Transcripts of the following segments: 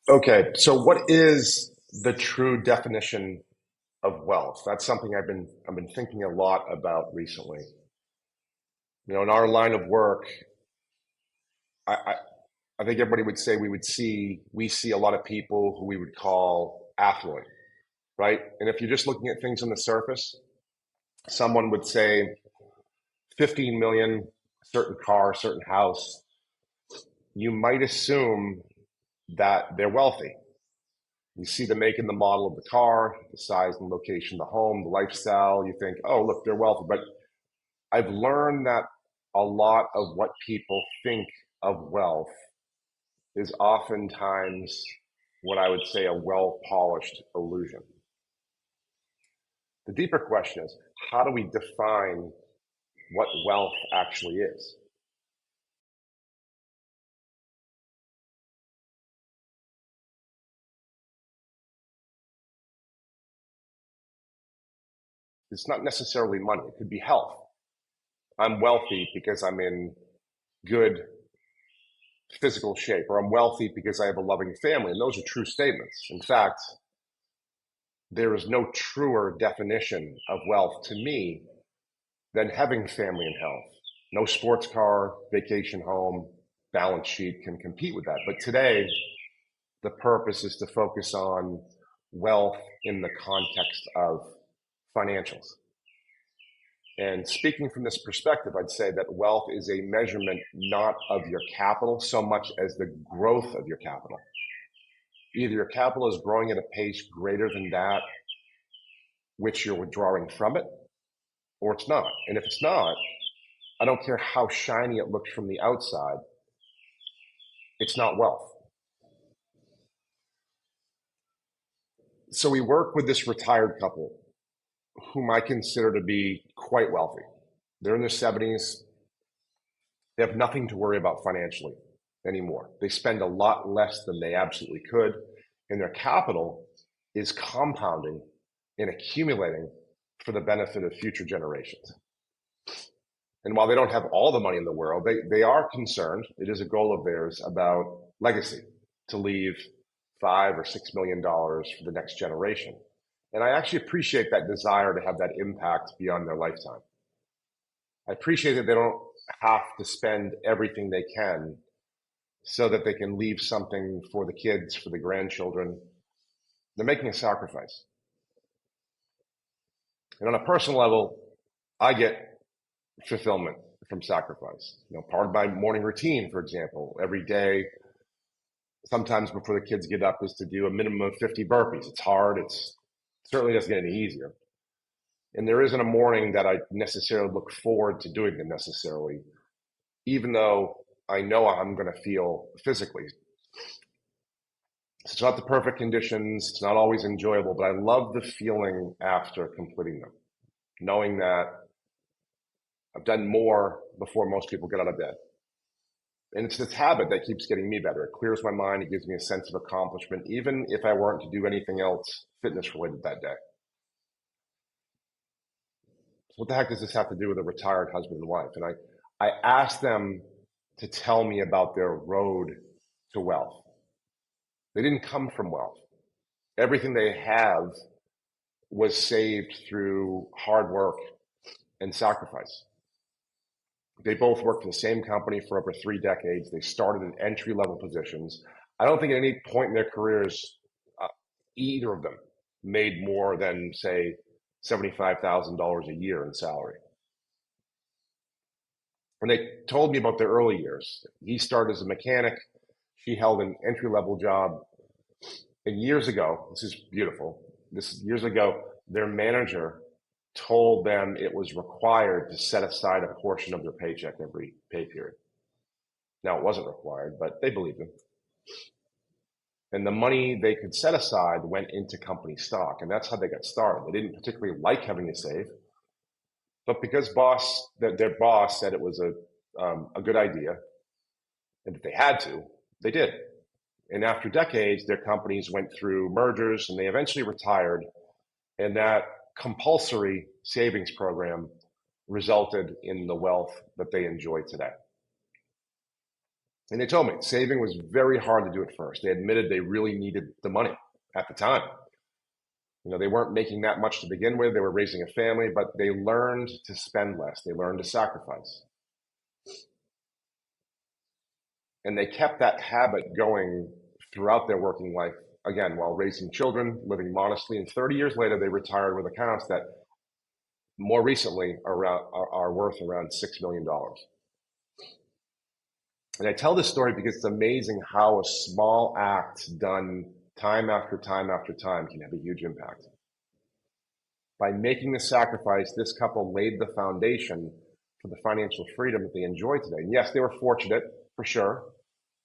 Okay, so what is the true definition of wealth? That's something I've been thinking a lot about recently. In our line of work, I, I, I think everybody would say we see a lot of people who we would call affluent, right? And if you're just looking at things on the surface, someone would say 15 million, certain car, certain house. You might assume that they're wealthy. You see the make and the model of the car, the size and location of the home, the lifestyle. You think, oh, look, they're wealthy. But I've learned that a lot of what people think of wealth is oftentimes what I would say a well polished illusion. The deeper question is, how do we define what wealth actually is? It's not necessarily money, it could be health. I'm wealthy because I'm in good physical shape, or I'm wealthy because I have a loving family. And those are true statements. In fact, there is no truer definition of wealth to me than having family and health. No sports car, vacation home, balance sheet can compete with that. But today, the purpose is to focus on wealth in the context of financials. And speaking from this perspective, I'd say that wealth is a measurement not of your capital so much as the growth of your capital. Either your capital is growing at a pace greater than that which you're withdrawing from it, or it's not. And if it's not, I don't care how shiny it looks from the outside, it's not wealth. So we work with this retired couple whom I consider to be quite wealthy. They're in their 70s. They have nothing to worry about financially anymore. They spend a lot less than they absolutely could, and their capital is compounding and accumulating for the benefit of future generations. And while they don't have all the money in the world, they are concerned, it is a goal of theirs, about legacy, to leave $5 or $6 million for the next generation. And I actually appreciate that desire to have that impact beyond their lifetime. I appreciate that they don't have to spend everything they can so that they can leave something for the kids, for the grandchildren. They're making a sacrifice. And on a personal level, I get fulfillment from sacrifice. Part of my morning routine, for example, every day, sometimes before the kids get up, is to do a minimum of 50 burpees. It's hard. It certainly doesn't get any easier. And there isn't a morning that I necessarily look forward to doing them necessarily, even though I know I'm going to feel physically. It's not the perfect conditions. It's not always enjoyable, but I love the feeling after completing them, knowing that I've done more before most people get out of bed. And it's this habit that keeps getting me better. It clears my mind. It gives me a sense of accomplishment, even if I weren't to do anything else fitness related that day. So what the heck does this have to do with a retired husband and wife? And I asked them to tell me about their road to wealth. They didn't come from wealth. Everything they have was saved through hard work and sacrifice. They both worked for the same company for over 3 decades. They started in entry level positions. I don't think at any point in their careers, uh, either of them made more than, say, $75,000 a year in salary. And they told me about their early years. He started as a mechanic. She held an entry level job. And years ago, this is beautiful. Years ago, their manager told them it was required to set aside a portion of their paycheck every pay period. Now, it wasn't required, but they believed him. And the money they could set aside went into company stock. And that's how they got started. They didn't particularly like having to save, but because their boss said it was a good idea and that they had to, they did. And after decades, their companies went through mergers and they eventually retired. And that compulsory savings program resulted in the wealth that they enjoy today. And they told me saving was very hard to do at first. They admitted they really needed the money at the time. They weren't making that much to begin with. They were raising a family, but they learned to spend less. They learned to sacrifice. And they kept that habit going throughout their working life, again, while raising children, living modestly. And 30 years later, they retired with accounts that more recently are worth around $6 million. And I tell this story because it's amazing how a small act done time after time after time can have a huge impact. By making the sacrifice, this couple laid the foundation for the financial freedom that they enjoy today. And yes, they were fortunate, for sure,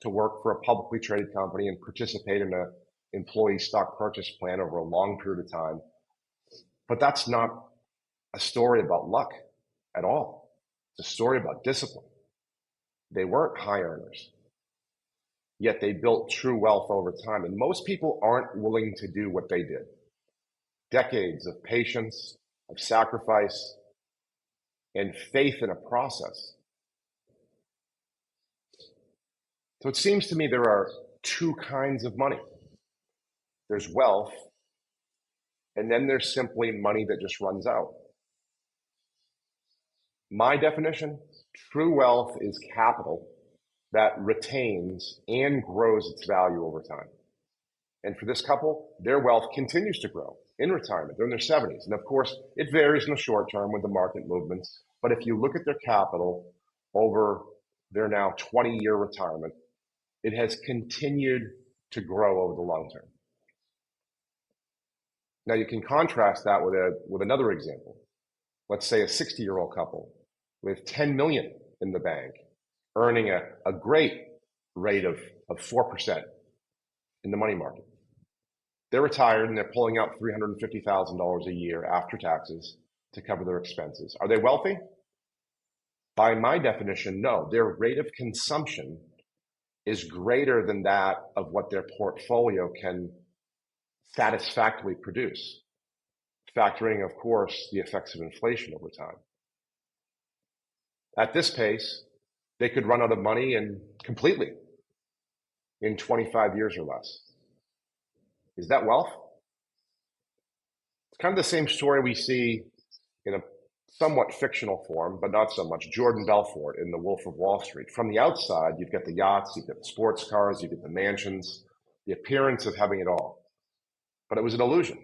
to work for a publicly traded company and participate in an employee stock purchase plan over a long period of time. But that's not a story about luck at all. It's a story about discipline. They weren't high earners, yet they built true wealth over time. And most people aren't willing to do what they did. Decades of patience, of sacrifice, and faith in a process. So it seems to me there are two kinds of money. There's wealth, and then there's simply money that just runs out. My definition, true wealth is capital that retains and grows its value over time. And for this couple, their wealth continues to grow in retirement. They're in their 70s. And of course, it varies in the short term with the market movements. But if you look at their capital over their now 20-year retirement, it has continued to grow over the long term. Now you can contrast that with another example. Let's say a 60-year-old couple with 10 million in the bank, earning a great rate of 4% in the money market. They're retired and they're pulling out $350,000 a year after taxes to cover their expenses. Are they wealthy? By my definition, no. Their rate of consumption is greater than that of what their portfolio can satisfactorily produce, factoring, of course, the effects of inflation over time. At this pace, they could run out of money completely in 25 years or less. Is that wealth? It's kind of the same story we see in a somewhat fictional form, but not so much. Jordan Belfort in The Wolf of Wall Street. From the outside, you've got the yachts, you've got the sports cars, you've got the mansions, the appearance of having it all. But it was an illusion.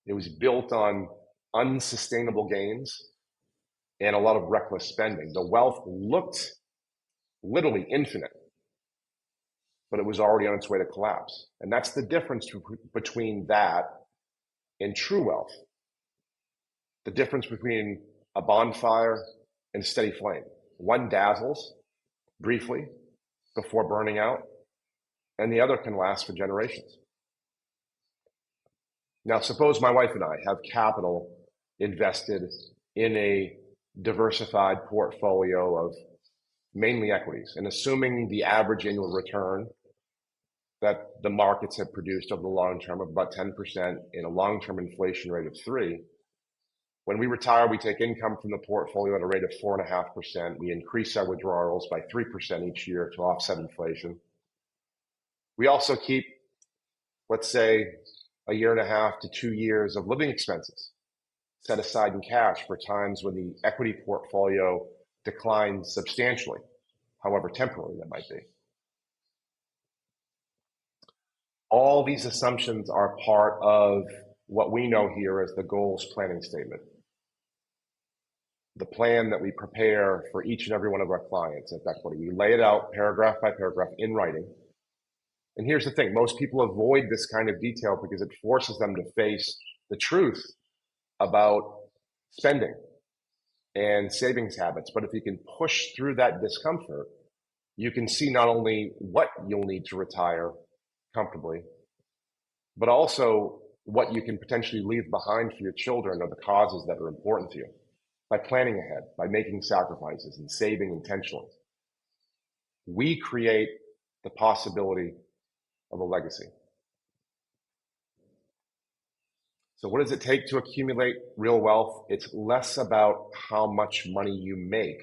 It was built on unsustainable gains and a lot of reckless spending. The wealth looked literally infinite, but it was already on its way to collapse. And that's the difference between that and true wealth. The difference between a bonfire and steady flame. One dazzles briefly before burning out, and the other can last for generations. Now, suppose my wife and I have capital invested in a diversified portfolio of mainly equities, and assuming the average annual return that the markets have produced over the long term of about 10% and a long-term inflation rate of 3%. When we retire, we take income from the portfolio at a rate of 4.5%. We increase our withdrawals by 3% each year to offset inflation. We also keep, let's say, a year and a half to 2 years of living expenses set aside in cash for times when the equity portfolio declines substantially, however temporary that might be. All these assumptions are part of what we know here as the goals planning statement. The plan that we prepare for each and every one of our clients at Equity. We lay it out paragraph by paragraph in writing. And here's the thing, most people avoid this kind of detail because it forces them to face the truth about spending and savings habits. But if you can push through that discomfort, you can see not only what you'll need to retire comfortably, but also what you can potentially leave behind for your children or the causes that are important to you by planning ahead, by making sacrifices and saving intentionally. We create the possibility of a legacy. So what does it take to accumulate real wealth? It's less about how much money you make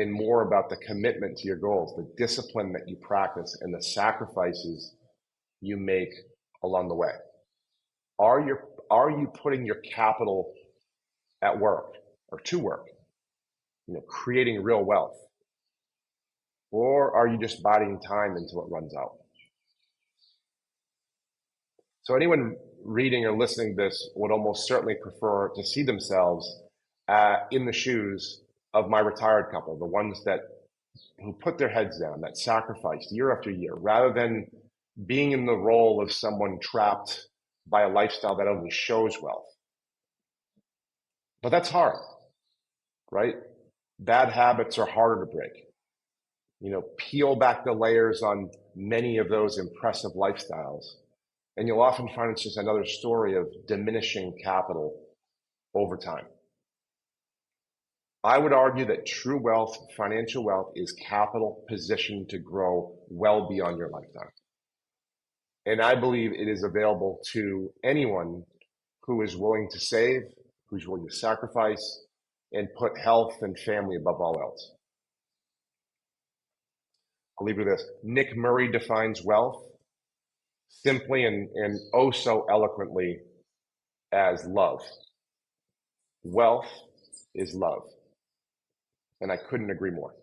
and more about the commitment to your goals, the discipline that you practice, and the sacrifices you make along the way. Are you putting your capital at work or to work, creating real wealth? Or are you just biding time until it runs out? So anyone reading or listening to this would almost certainly prefer to see themselves in the shoes of my retired couple, the ones who put their heads down, that sacrificed year after year, rather than being in the role of someone trapped by a lifestyle that only shows wealth. But that's hard, right? Bad habits are harder to break. Peel back the layers on many of those impressive lifestyles, and you'll often find it's just another story of diminishing capital over time. I would argue that true wealth, financial wealth, is capital positioned to grow well beyond your lifetime. And I believe it is available to anyone who is willing to save, who's willing to sacrifice, and put health and family above all else. I'll leave you with this. Nick Murray defines wealth simply and oh so eloquently as love. Wealth is love. And I couldn't agree more.